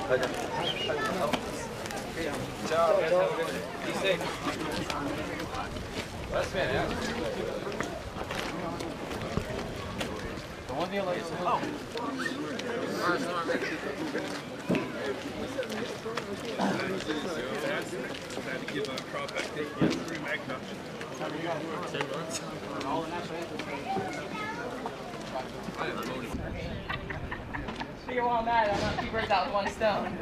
Ciao. Be safe. Last man out. The one deal is Had to give a crop back 3 magna. 10 months. Figure while I'm at it, I'm not 2 birds out with 1 stone.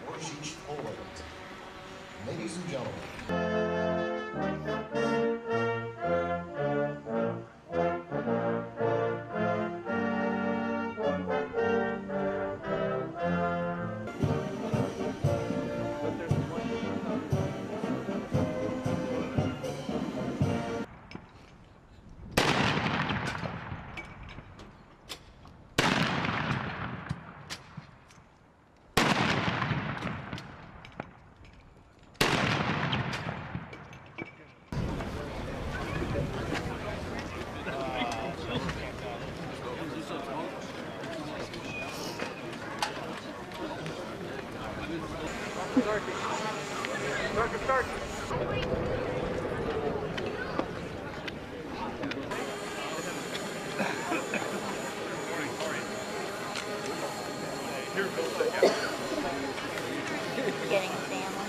Orzysz, Poland. Ladies and gentlemen. Start. Here, Vilseck. Getting a family.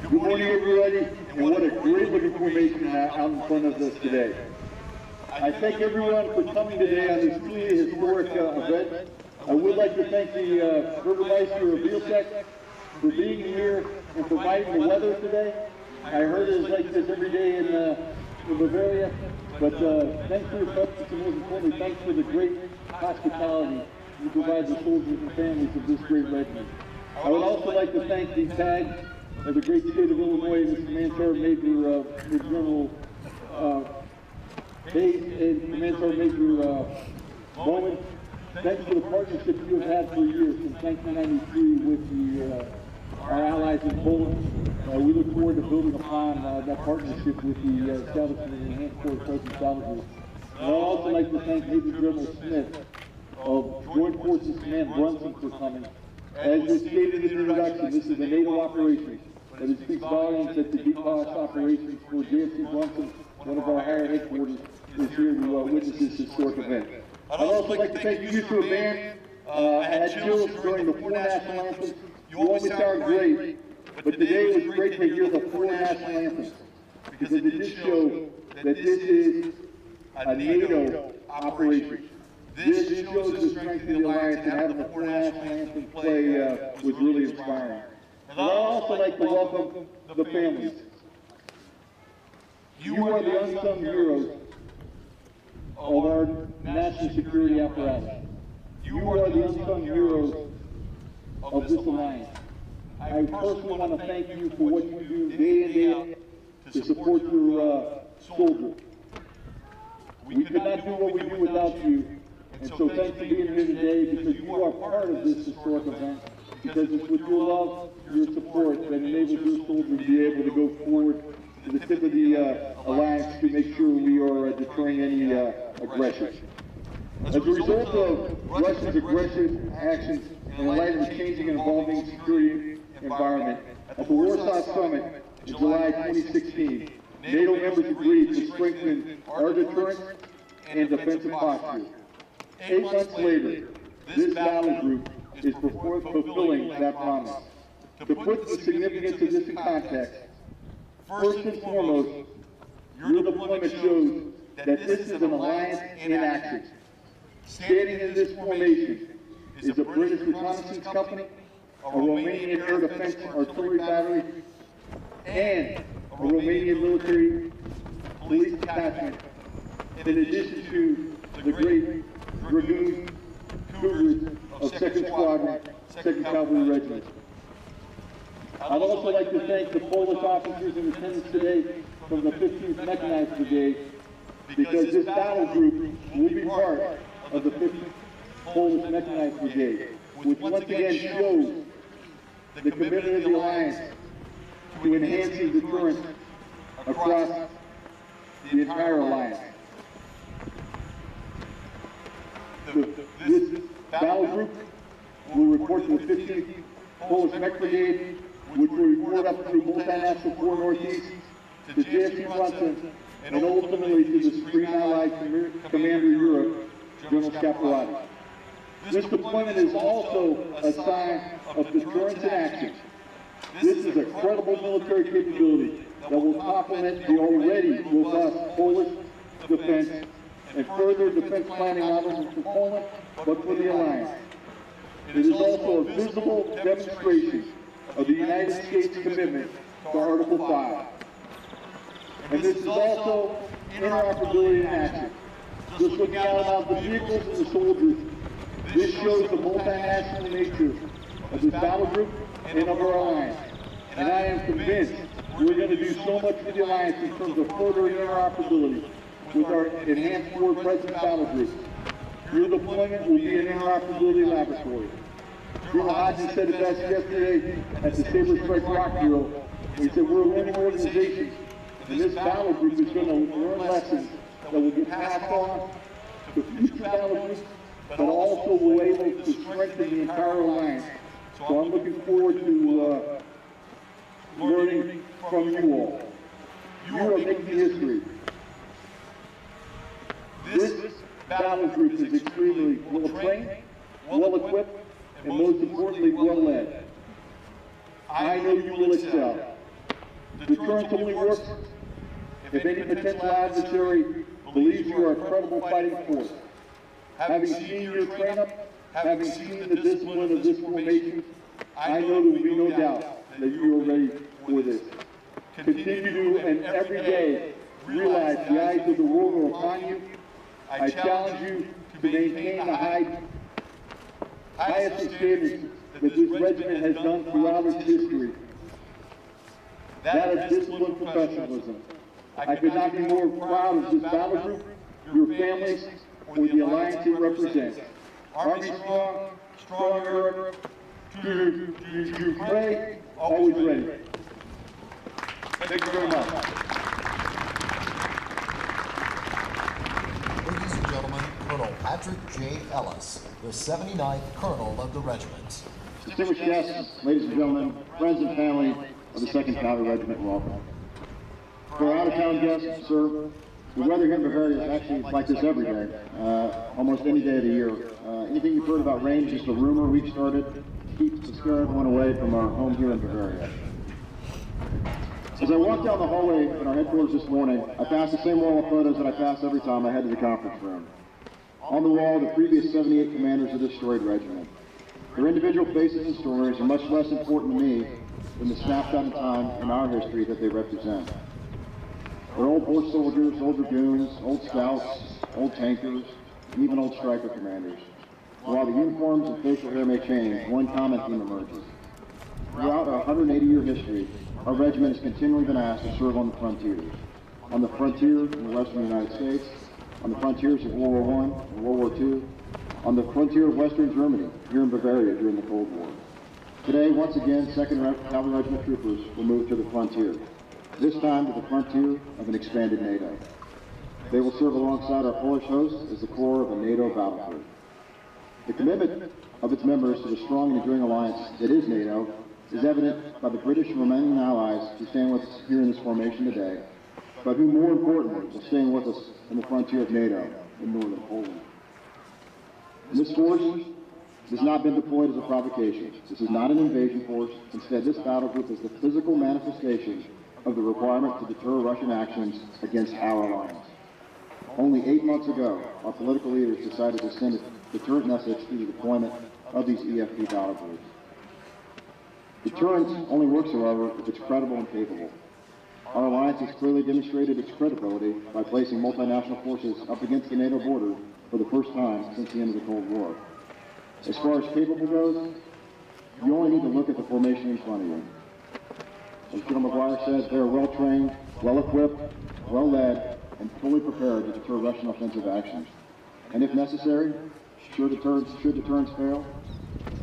Good morning, everybody, and what a great looking formation out in front of us today. I thank everyone for coming today on this truly historic event. I would like to thank the Burgermeister of Vilseck for being here and providing the weather today. I heard it's like this every day in Bavaria, but thanks for your presence, and most importantly, thanks for the great hospitality you provide the soldiers and families of this great regiment. I would also like to thank the TAG of the great state of Illinois, Mr. Command Sergeant Major General Hayes and Command Sergeant Major Bowman. Thanks for the partnership you have had for years since 1993 with our allies in Poland. We look forward to building upon that partnership with the establishment of the Enhanced Force Presence Cavalry. And I'd also like to thank Major General Smith of Joint Forces Command Brunson for coming. As was stated in the introduction, this is a NATO operation, but it speaks volumes that the deep cost operations for JFC Brunson, one of our higher headquarters, is here to witness this historic event. I'd also like to thank you to a band. I had chills during the 4 national anthems. You always sound great, but today it was great to hear the 4 national anthems, because it did show that this is a NATO operation. This shows the strength of the alliance, and having the four national anthem play was really inspiring. And I'd also like to welcome the families. You are the unsung heroes of our national security apparatus. You are the unsung heroes of this alliance. I personally want to thank you for what you do day in, day out to support your soldiers. We could not do what we do without you. And so thanks for being here today, because you are part of this historic event, because it's with your love, your support, that enables your soldiers to be able to go forward to the tip of the alliance to make sure we are deterring any aggression. As a result of Russia's aggressive actions and in light of the changing and evolving security environment, at the Warsaw Summit in July 2016, NATO members agreed to strengthen our deterrence and defensive posture. 8 months later, this battle group is fulfilling that promise. To put the significance of this in context, first and foremost, your deployment shows that this is an alliance in action. Standing in this formation is a British reconnaissance company, a Romanian air defense artillery battery, and a Romanian military police detachment, in addition to the great Dragoon Cougars of 2nd Squadron, 2nd Cavalry Regiment. I'd also like to thank the Polish officers in attendance today from the 15th Mechanized Brigade, because this battle group will be part of the 15th Polish Mechanized Brigade, which once again shows the commitment of the Alliance to enhancing deterrence across the entire Alliance. This battle group will report to the 15th Polish Mech Brigade, which will report up through Multinational Corps Northeast, to JFC Brunson, and ultimately to the Supreme Allied Commander Europe, General Scaparrotti. This deployment is also a sign of deterrence in action. This is a credible military capability that will complement the already robust Polish defense and further defense planning not only for Poland, but for the Alliance. It is also a visible demonstration of the United States' commitment to Article 5. And this is also interoperability in action. Just looking out the vehicles and the soldiers, this shows the multinational nature of this battle group and of our Alliance. And I am convinced we're going to do so much for the Alliance in terms of further interoperability with our enhanced forward presence battle groups. Your deployment will be an interoperability laboratory. General Hodges said it best yesterday at the Saber Strike Rock Drill. He said we're a learning organization, and this battle group is going to learn lessons that will get passed on to future battle groups, but also will be able to strengthen the entire Alliance. So I'm looking forward to learning from you all. You are making history. This battle group is extremely well trained, well equipped, and most importantly, well led. I know you will excel. Deterrence only works if any potential adversary believes you are a credible fighting force. Having seen your train up, having seen the discipline of this formation, I know there will be no doubt that you are ready for this. Continue to, and every day, realize the eyes of the world are upon you. I challenge you to maintain the highest standards that this regiment has done throughout its history. That of disciplined professionalism. I could not be more proud of this battle group, your families, or the Alliance it represents. Army strong, strong Europe, to pray, always ready. Thank you very much. Ladies and gentlemen, Colonel Patrick J. Ellis, the 79th Colonel of the regiment. Distinguished guests, ladies and gentlemen, friends and family of the 2nd Cavalry Regiment, welcome. For our out-of-town guests, sir, the weather here in Bavaria is actually like this every day, almost any day of the year. Anything you've heard about rain is just a rumor we've started to keep to scare everyone away from our home here in Bavaria. As I walked down the hallway in our headquarters this morning, I passed the same wall of photos that I pass every time I head to the conference room. On the wall, the previous 78 commanders of the destroyed regiment. Their individual faces and stories are much less important to me than the snapshot in time in our history that they represent. They're old horse soldiers, old dragoons, old scouts, old tankers, and even old striker commanders. While the uniforms and facial hair may change, one common theme emerges. Throughout our 180-year history, our regiment has continually been asked to serve on the frontiers. On the frontier in the western United States, on the frontiers of World War I and World War II, on the frontier of western Germany, here in Bavaria during the Cold War. Today, once again, 2nd Cavalry Regiment troopers will move to the frontier, this time to the frontier of an expanded NATO. They will serve alongside our Polish hosts as the core of a NATO battlegroup. The commitment of its members to the strong and enduring alliance that is NATO is evident by the British and Romanian allies who stand with us here in this formation today, but who, more importantly, will stand with us in the frontier of NATO in northern Poland. This force has not been deployed as a provocation. This is not an invasion force. Instead, this battle group is the physical manifestation of the requirement to deter Russian actions against our alliance. Only 8 months ago, our political leaders decided to send a deterrent message through the deployment of these EFP battle groups. Deterrence only works, however, if it's credible and capable. Our alliance has clearly demonstrated its credibility by placing multinational forces up against the NATO border for the first time since the end of the Cold War. As far as capable goes, you only need to look at the formation in front of you. As General McGuire said, they are well-trained, well-equipped, well-led, and fully prepared to deter Russian offensive actions. And if necessary, should deterrence fail,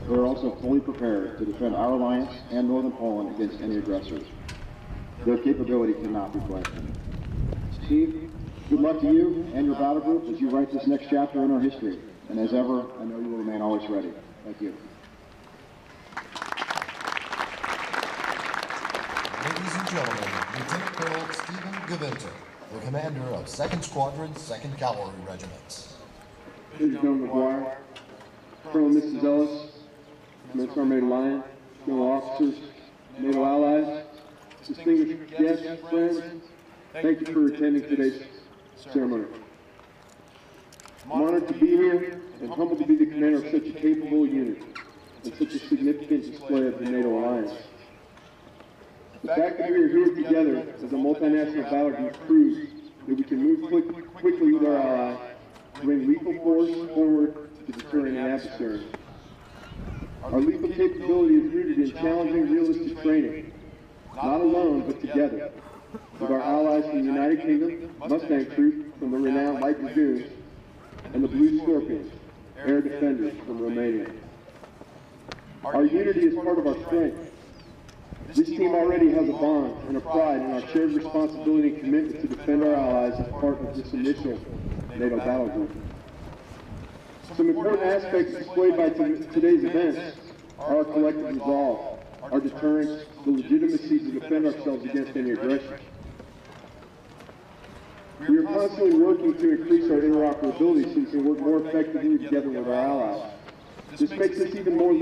they are also fully prepared to defend our alliance and northern Poland against any aggressors. Their capability cannot be questioned. Steve, good luck to you and your battle group as you write this next chapter in our history. And as ever, I know you will remain always ready. Thank you. Ladies and gentlemen, Lieutenant Colonel Stephen Gewinter, the commander of 2nd Squadron, 2nd Cavalry Regiment. Major General McGuire, Colonel and Mrs. Ellis, Commence Army Lion, General officers, NATO allies, distinguished guests, friends, thank you for attending today's ceremony. I'm honored to be here and humbled to be the commander of such a capable unit and such a significant display of the NATO alliance. The fact that we are here together as a multinational battle group proves that we can move quickly with our ally to bring lethal force forward to deterring an adversary. Our lethal capability is rooted in challenging, realistic training, not alone, but together, with our allies from the United Kingdom, Mustang Troop from the renowned Light Dragoons, and the Blue Scorpions, air defenders from Romania. Our unity is part of our strength. This team already has a bond and a pride in our shared responsibility and commitment to defend our allies as part of this initial NATO battle group. Some important aspects displayed by today's events are our collective resolve, our deterrence, the legitimacy to defend ourselves against any aggression. We are constantly working to increase our interoperability so we can work more effectively together with our allies. This makes us even more